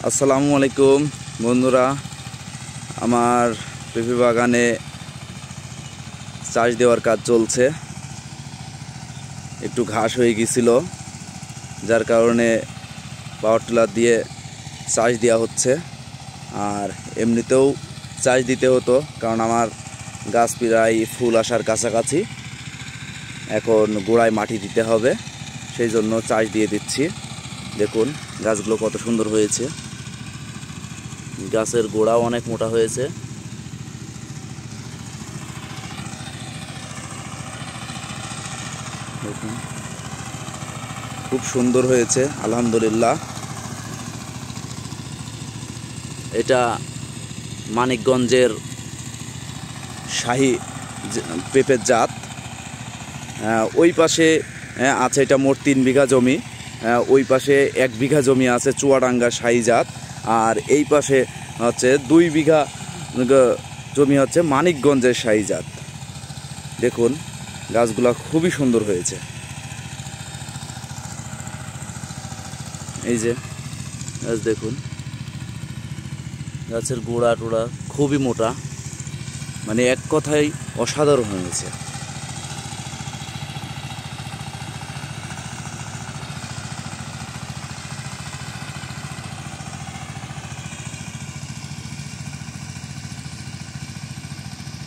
আসসালামু আলাইকুম বন্ধুরা, আমার পেঁপে বাগানে চাষ দেওয়ার কাজ চলছে। একটু ঘাস হয়ে গিয়েছিল, যার কারণে পাওয়ার টিলার দিয়ে চাষ দেওয়া হচ্ছে। আর এমনিতেও চাষ দিতে হতো, কারণ আমার গাছ প্রায় ফুল আসার কাছাকাছি। এখন গোড়ায় মাটি দিতে হবে, সেই জন্য চাষ দিয়ে দিচ্ছি। দেখুন গাছগুলো কত সুন্দর হয়েছে, গাছের গোড়াও অনেক মোটা হয়েছে। দেখুন খুব সুন্দর হয়েছে আলহামদুলিল্লাহ। এটা মানিকগঞ্জের শাহী পেঁপের জাত। ওই পাশে আছে, এটা মোট 3 বিঘা জমি। ওই পাশে 1 বিঘা জমি আছে চুয়াডাঙ্গা শাহী জাত। আর এই পাশে হচ্ছে 2 বিঘা জমি হচ্ছে মানিকগঞ্জের শাহী জাত। দেখুন গাছগুলা খুবই সুন্দর হয়েছে। এই যে গাছ দেখুন, গাছের গোড়া টোড়া খুবই মোটা, মানে এক কথায় অসাধারণ হয়েছে।